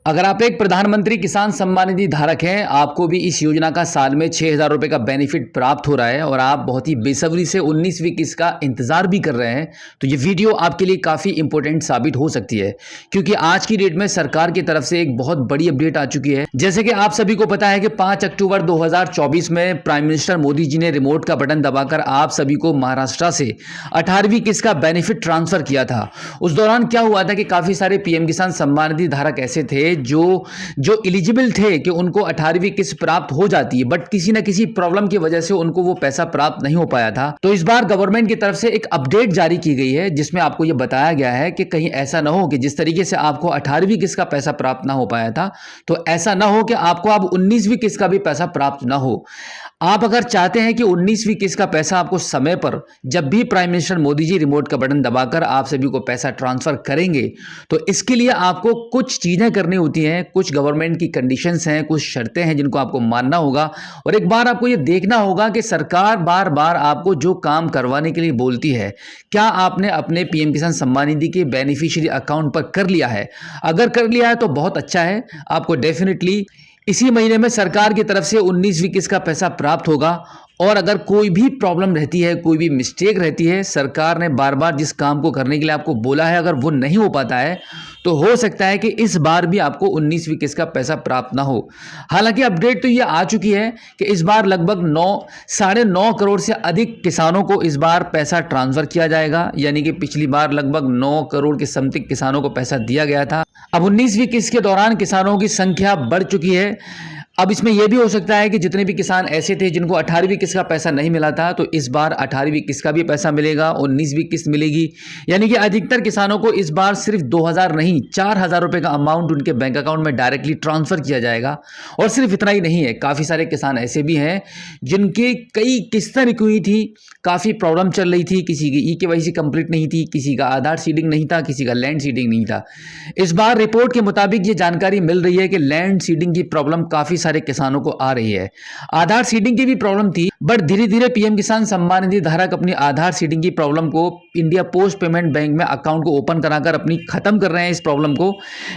अगर आप एक प्रधानमंत्री किसान सम्मान निधि धारक हैं, आपको भी इस योजना का साल में 6,000 रुपये का बेनिफिट प्राप्त हो रहा है और आप बहुत ही बेसब्री से 19वीं किस्त का इंतजार भी कर रहे हैं, तो ये वीडियो आपके लिए काफ़ी इंपॉर्टेंट साबित हो सकती है। क्योंकि आज की डेट में सरकार की तरफ से एक बहुत बड़ी अपडेट आ चुकी है। जैसे कि आप सभी को पता है कि 5 अक्टूबर 2024 में प्राइम मिनिस्टर मोदी जी ने रिमोट का बटन दबाकर आप सभी को महाराष्ट्र से 18वीं किस्त का बेनिफिट ट्रांसफर किया था। उस दौरान क्या हुआ था कि काफ़ी सारे पीएम किसान सम्मान निधि धारक ऐसे थे जो एलिजिबल थे कि उनको 18वीं किस्त प्राप्त हो जाती है, बट किसी ना किसी प्रॉब्लम की वजह से उनको वो पैसा प्राप्त नहीं हो पाया था। तो इस बार गवर्नमेंट की तरफ से एक अपडेट जारी की गई है जिसमें आपको ये बताया गया है कि कहीं ऐसा ना हो कि जिस तरीके से आपको 18वीं किस्त का पैसा प्राप्त ना हो पाया था, तो ऐसा ना हो कि आपको अब 19वीं किस्त का भी पैसा प्राप्त ना हो। आप अगर चाहते हैं कि 19वीं किस्त का पैसा आपको समय पर, जब भी prime minister Modi ji remote का बटन दबाकर आप सभी को पैसा ट्रांसफर करेंगे, तो इसके लिए आपको कुछ चीजें करनी होती हैं, कुछ गवर्नमेंट की कंडीशंस हैं, कुछ शर्तें हैं जिनको आपको मानना होगा। और एक बार आपको ये देखना होगा कि सरकार बार बार आपको जो काम करवाने के लिए बोलती है, क्या आपने अपने पीएम किसान सम्मान निधि के बेनिफिशियरी अकाउंट पर कर लिया है। अगर कर लिया है तो बहुत अच्छा है, आपको डेफिनेटली इसी महीने में सरकार की तरफ से 19वीं किस्त का पैसा प्राप्त होगा। और अगर कोई भी प्रॉब्लम रहती है, कोई भी मिस्टेक रहती है, सरकार ने बार बार जिस काम को करने के लिए आपको बोला है, अगर वो नहीं हो पाता है, तो हो सकता है कि इस बार भी आपको 19वीं किस्त का पैसा प्राप्त ना हो। हालांकि अपडेट तो ये आ चुकी है कि इस बार लगभग 9.5 करोड़ से अधिक किसानों को इस बार पैसा ट्रांसफर किया जाएगा। यानी कि पिछली बार लगभग 9 करोड़ के समथिंग किसानों को पैसा दिया गया था। अब 19वीं किस्त के दौरान किसानों की संख्या बढ़ चुकी है। अब इसमें यह भी हो सकता है कि जितने भी किसान ऐसे थे जिनको 18वीं किस्त का पैसा नहीं मिला था, तो इस बार 18वीं किस्त का भी पैसा मिलेगा, 19वीं किस्त मिलेगी। यानी कि अधिकतर किसानों को इस बार सिर्फ 2,000 नहीं 4,000 रुपये का अमाउंट उनके बैंक अकाउंट में डायरेक्टली ट्रांसफर किया जाएगा। और सिर्फ इतना ही नहीं है, काफ़ी सारे किसान ऐसे भी हैं जिनके कई किस्तें रुकी हुई थी, काफ़ी प्रॉब्लम चल रही थी, किसी की EKYC कंप्लीट नहीं थी, किसी का आधार सीडिंग नहीं था, किसी का लैंड सीडिंग नहीं था। इस बार रिपोर्ट के मुताबिक ये जानकारी मिल रही है कि लैंड सीडिंग की प्रॉब्लम काफ़ी सारे किसानों को आ रही है। आधार सीडिंग की भी प्रॉब्लम थी, बट धीरे धीरे पीएम किसान सम्मान निधि धारक अपनी आधार सीडिंग की प्रॉब्लम को इंडिया पोस्ट पेमेंट बैंक में अकाउंट को ओपन कराकर अपनी खत्म कर रहे हैं इस प्रॉब्लम को।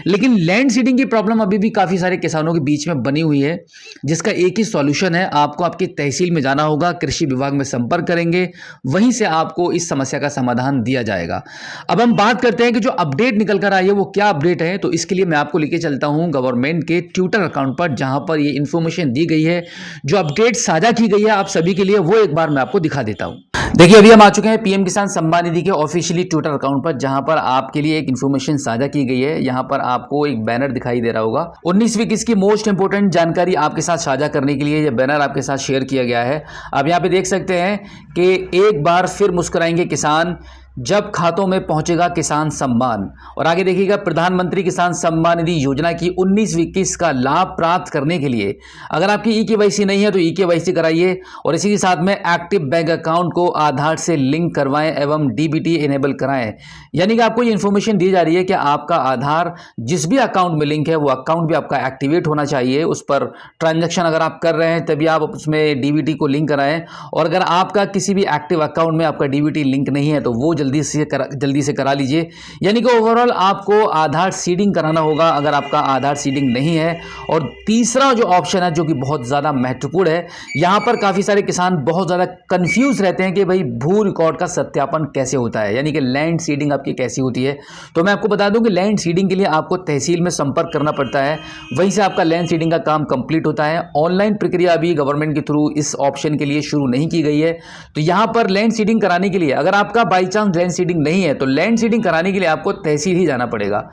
लेकिन लैंड सीडिंग की प्रॉब्लम अभी भी काफी सारे किसानों के बीच में बनी हुई है, जिसका एक ही सॉल्यूशन है, आपको आपकी तहसील में जाना होगा, कृषि विभाग में संपर्क करेंगे, वहीं से आपको इस समस्या का समाधान दिया जाएगा। अब हम बात करते हैं कि जो अपडेट निकल कर आई है वो क्या अपडेट है। तो इसके लिए मैं आपको लेके चलता हूं गवर्नमेंट के ट्विटर अकाउंट पर, जहां पर ये इंफॉर्मेशन दी गई है, जो अपडेट साझा की गई है आप सभी के लिए, वो एक बार मैं आपको दिखा देता हूं। देखिए, अभी हम आ चुके हैं पीएम किसान सम्मान निधि के ऑफिशियली ट्विटर अकाउंट पर, जहां पर आपके लिए एक इंफॉर्मेशन साझा की गई है। यहां पर आपको एक बैनर दिखाई दे रहा होगा, 19वीं किस्त की मोस्ट इंपोर्टेंट जानकारी आपके साथ साझा करने के लिए यह बैनर आपके साथ शेयर किया गया है। आप यहां पे देख सकते हैं कि एक बार फिर मुस्कुराएंगे किसान, जब खातों में पहुंचेगा किसान सम्मान। और आगे देखिएगा, प्रधानमंत्री किसान सम्मान निधि योजना की 19वीं किस्त का लाभ प्राप्त करने के लिए अगर आपकी EKYC नहीं है तो EKYC कराइए, और इसी के साथ में एक्टिव बैंक अकाउंट को आधार से लिंक करवाएं एवं DBT इनेबल कराएं। यानी कि आपको ये इन्फॉर्मेशन दी जा रही है कि आपका आधार जिस भी अकाउंट में लिंक है वो अकाउंट भी आपका एक्टिवेट होना चाहिए। उस पर ट्रांजैक्शन अगर आप कर रहे हैं तभी आप उसमें DBT को लिंक कराएं, और अगर आपका किसी भी एक्टिव अकाउंट में आपका DBT लिंक नहीं है तो वो जल्दी से करा लीजिए। यानी कि ओवरऑल आपको आधार सीडिंग कराना होगा अगर आपका आधार सीडिंग नहीं है। और तीसरा जो ऑप्शन है, जो कि बहुत ज़्यादा महत्वपूर्ण है, यहाँ पर काफ़ी सारे किसान बहुत ज़्यादा कंफ्यूज रहते हैं कि भाई भू रिकॉर्ड का सत्यापन कैसे होता है, यानी कि लैंड सीडिंग आपकी कैसी होती है। तो मैं आपको बता दूं कि लैंड सीडिंग के लिए आपको तहसील में संपर्क करना पड़ता है, वहीं से आपका लैंड सीडिंग का काम कंप्लीट होता है। ऑनलाइन प्रक्रिया अभी गवर्नमेंट के थ्रू इस ऑप्शन के लिए शुरू नहीं की गई है। तो यहाँ पर लैंड सीडिंग कराने के लिए अगर आपका बाई चांस लैंड सीडिंग नहीं है तो लैंड सीडिंग कराने के लिए आपको तहसील ही जाना पड़ेगा।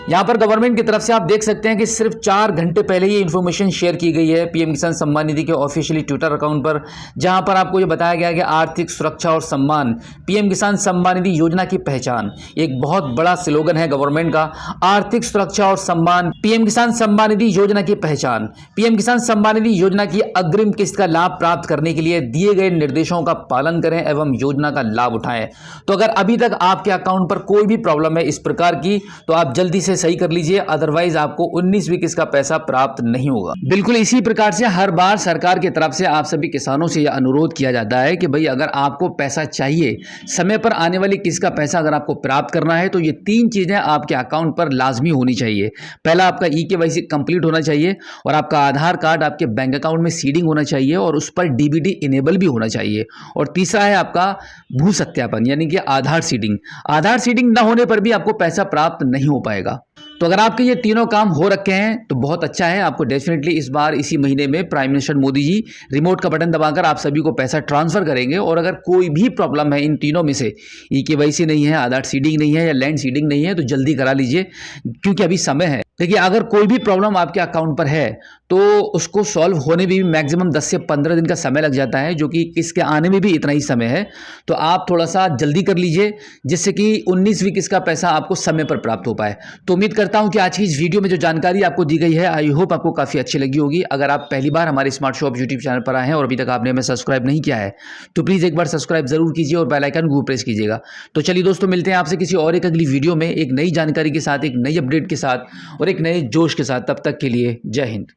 यहां पर गवर्नमेंट की तरफ से आप देख सकते हैं कि सिर्फ 4 घंटे पहले ये इन्फॉर्मेशन शेयर की गई है पीएम किसान सम्मान निधि के ऑफिशियली ट्विटर अकाउंट पर, जहां पर आपको ये बताया गया है कि आर्थिक सुरक्षा और सम्मान, पीएम किसान सम्मान निधि योजना की पहचान। एक बहुत बड़ा स्लोगन है गवर्नमेंट का, आर्थिक सुरक्षा और सम्मान, पीएम किसान सम्मान निधि योजना की पहचान। पीएम किसान सम्मान निधि योजना की अग्रिम किस्त का लाभ प्राप्त करने के लिए दिए गए निर्देशों का पालन करें एवं योजना का लाभ उठाएं। तो अगर अभी तक आपके अकाउंट पर कोई भी प्रॉब्लम है इस प्रकार की, तो आप जल्दी से इसे सही कर लीजिए, अदरवाइज आपको 19वीं किस्त का पैसा प्राप्त नहीं होगा। बिल्कुल इसी प्रकार से हर बार सरकार की तरफ से आप सभी किसानों से यह अनुरोध किया जाता है कि भाई अगर आपको पैसा चाहिए, समय पर आने वाली किस्त का पैसा अगर आपको प्राप्त करना है तो ये 3 चीजें आपके अकाउंट पर लाजमी होनी चाहिए। पहला, आपका EKYC कंप्लीट होना चाहिए और आपका आधार कार्ड आपके बैंक अकाउंट में सीडिंग होना चाहिए और उस पर DBT इनेबल भी होना चाहिए। और तीसरा है आपका भू सत्यापन यानी कि आधार सीडिंग। आधार सीडिंग ना होने पर भी आपको पैसा प्राप्त नहीं हो पाएगा। तो अगर आपके ये तीनों काम हो रखे हैं तो बहुत अच्छा है, आपको डेफिनेटली इस बार इसी महीने में prime minister Modi ji remote का बटन दबाकर आप सभी को पैसा ट्रांसफर करेंगे। और अगर कोई भी प्रॉब्लम है इन तीनों में से, EKYC नहीं है, आधार सीडिंग नहीं है या लैंड सीडिंग नहीं है, तो जल्दी करा लीजिए क्योंकि अभी समय है। देखिए, अगर कोई भी प्रॉब्लम आपके अकाउंट पर है तो उसको सॉल्व होने में भी मैक्सिमम 10 से 15 दिन का समय लग जाता है, जो कि किस्त के आने में भी इतना ही समय है। तो आप थोड़ा सा जल्दी कर लीजिए जिससे कि 19वीं किस्त का पैसा आपको समय पर प्राप्त हो पाए। तो उम्मीद करता हूं कि आज की इस वीडियो में जो जानकारी आपको दी गई है, आई होप आपको काफ़ी अच्छी लगी होगी। अगर आप पहली बार हमारे स्मार्ट शॉप यूट्यूब चैनल पर आए हैं और अभी तक आपने हमें सब्सक्राइब नहीं किया है तो प्लीज़ एक बार सब्सक्राइब जरूर कीजिए और बेल आइकन को प्रेस कीजिएगा। तो चलिए दोस्तों, मिलते हैं आपसे किसी और एक अगली वीडियो में एक नई जानकारी के साथ, एक नई अपडेट के साथ और एक नए जोश के साथ। तब तक के लिए जय हिंद।